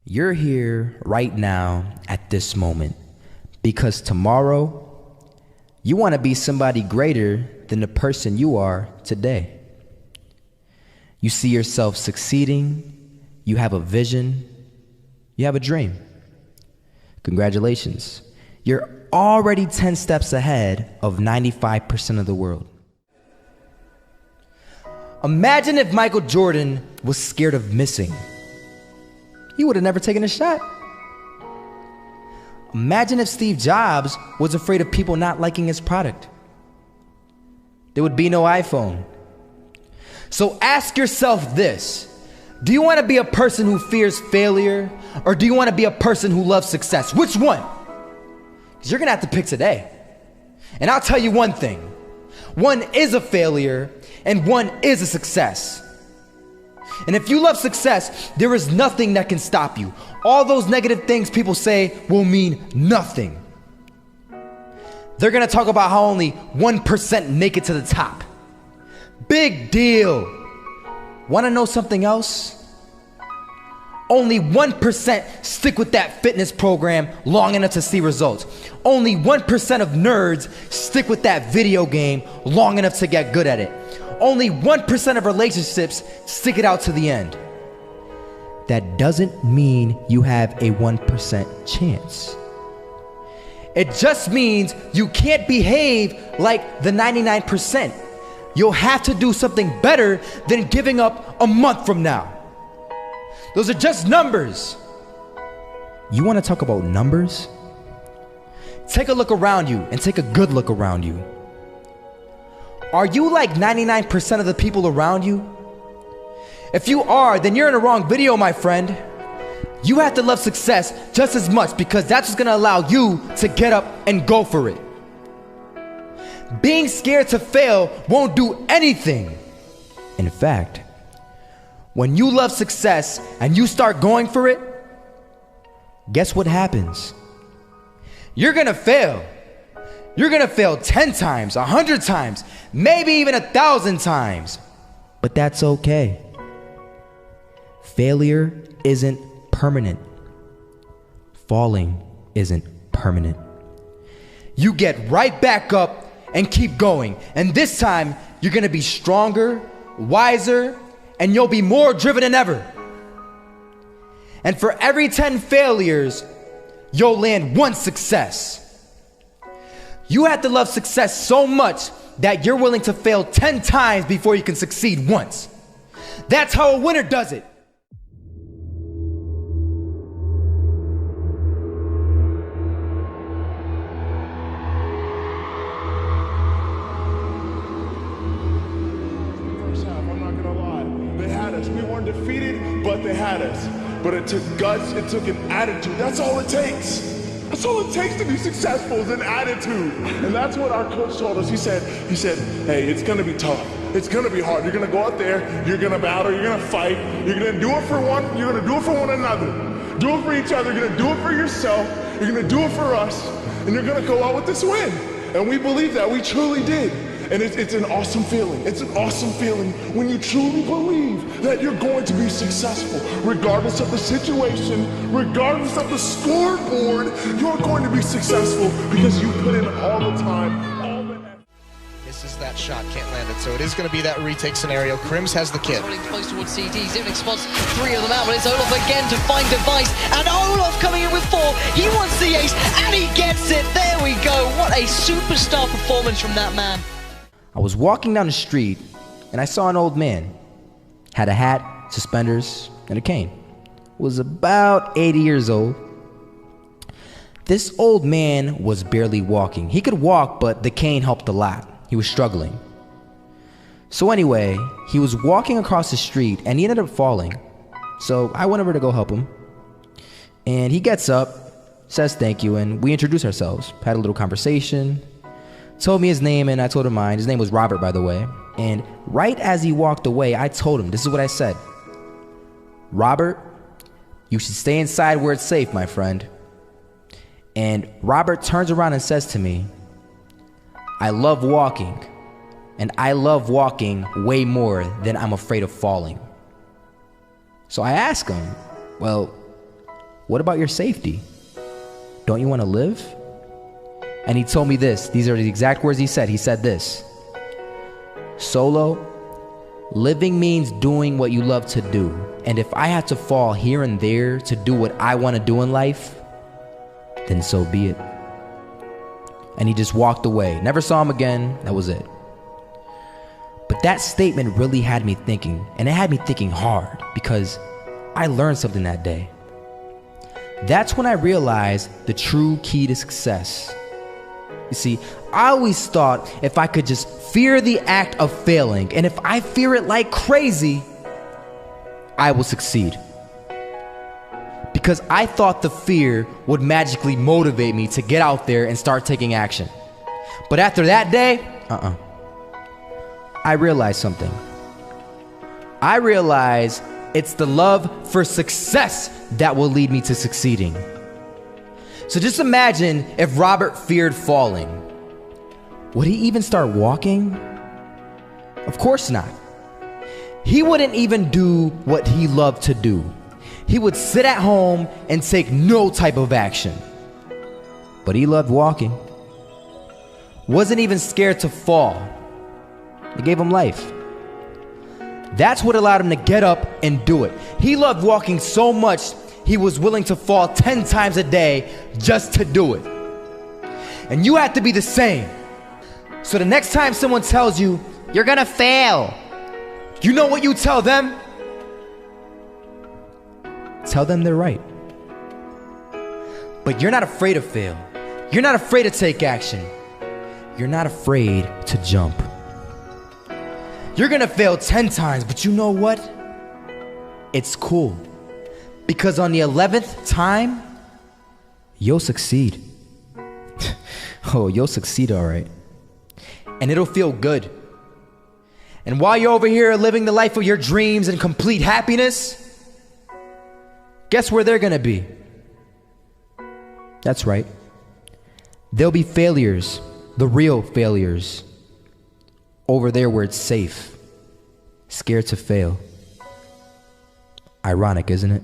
You're here right now at this moment because tomorrow you want to be somebody greater than the person you are today. You see yourself succeeding, you have a vision, you have a dream. Congratulations. You're already 10 steps ahead of 95% of the world. Imagine if Michael Jordan was scared of missing. He would have never taken a shot. Imagine if Steve Jobs was afraid of people not liking his product. There would be no iPhone. So ask yourself this: do you want to be a person who fears failure, or do you want to be a person who loves success? Which one? Because you're going to have to pick today. And I'll tell you one thing: one is a failure and one is a success. And if you love success, there is nothing that can stop you. All those negative things people say will mean nothing. They're gonna talk about how only 1% make it to the top. Big deal. Wanna know something else? Only 1% stick with that fitness program long enough to see results. Only 1% of nerds stick with that video game long enough to get good at it. Only 1% of relationships stick it out to the end. That doesn't mean you have a 1% chance. It just means you can't behave like the 99%. You'll have to do something better than giving up a month from now. Those are just numbers. You want to talk about numbers? Take a look around you and take a good look around you. Are you like 99% of the people around you? If you are, then you're in the wrong video, my friend. You have to love success just as much, because that's what's gonna allow you to get up and go for it. Being scared to fail won't do anything. In fact, when you love success and you start going for it, guess what happens? You're gonna fail. You're gonna fail 10 times, 100 times, maybe even 1,000 times. But that's okay. Failure isn't permanent. Falling isn't permanent. You get right back up and keep going. And this time, you're gonna be stronger, wiser, and you'll be more driven than ever. And for every 10 failures, you'll land one success. You have to love success so much that you're willing to fail 10 times before you can succeed once. That's how a winner does it. First half, I'm not gonna lie. They had us. We weren't defeated, but they had us. But it took guts, it took an attitude. That's all it takes. That's all it takes to be successful, is an attitude. And that's what our coach told us. He said, hey, it's gonna be tough. It's gonna be hard. You're gonna go out there, you're gonna battle, you're gonna fight, you're gonna do it for one, you're gonna do it for one another. Do it for each other, you're gonna do it for yourself, you're gonna do it for us, and you're gonna go out with this win. And we believe that, we truly did. And it's an awesome feeling. It's an awesome feeling when you truly believe that you're going to be successful. Regardless of the situation, regardless of the scoreboard, you're going to be successful because you put in all the time, all the effort. Misses that shot, can't land it, so it is going to be that retake scenario. Crims has the kid. Running close towards CT, Zivnik spots 3 of them out, but it's Olaf again to find Device, and Olaf coming in with 4. He wants the ace, and he gets it. There we go. What a superstar performance from that man. I was walking down the street and I saw an old man. Had a hat, suspenders, and a cane. Was about 80 years old. This old man was barely walking. He could walk, but the cane helped a lot. He was struggling. So anyway, he was walking across the street and he ended up falling. So I went over to go help him. And he gets up, says thank you, and we introduced ourselves. Had a little conversation. Told me his name and I told him mine. His name was Robert, by the way. And right as he walked away, I told him, this is what I said: Robert, you should stay inside where it's safe, my friend. And Robert turns around and says to me, I love walking, and I love walking way more than I'm afraid of falling. So I asked him, well, what about your safety? Don't you want to live? And he told me this. These are the exact words he said. He said this: Solo, living means doing what you love to do. And if I had to fall here and there to do what I want to do in life, then so be it. And he just walked away. Never saw him again. That was it. But that statement really had me thinking, and it had me thinking hard, because I learned something that day. That's when I realized the true key to success. You see, I always thought if I could just fear the act of failing, and if I fear it like crazy, I will succeed. Because I thought the fear would magically motivate me to get out there and start taking action. But after that day, I realized something. I realized it's the love for success that will lead me to succeeding. So just imagine if Robert feared falling. Would he even start walking? Of course not. He wouldn't even do what he loved to do. He would sit at home and take no type of action. But he loved walking. Wasn't even scared to fall. It gave him life. That's what allowed him to get up and do it. He loved walking so much, he was willing to fall 10 times a day just to do it. And you have to be the same. So the next time someone tells you, you're gonna fail, you know what you tell them? Tell them they're right. But you're not afraid to fail. You're not afraid to take action. You're not afraid to jump. You're gonna fail 10 times, but you know what? It's cool. Because on the 11th time, you'll succeed. Oh, you'll succeed, all right. And it'll feel good. And while you're over here living the life of your dreams and complete happiness, guess where they're gonna be? That's right. They'll be failures, the real failures. Over there where it's safe, scared to fail. Ironic, isn't it?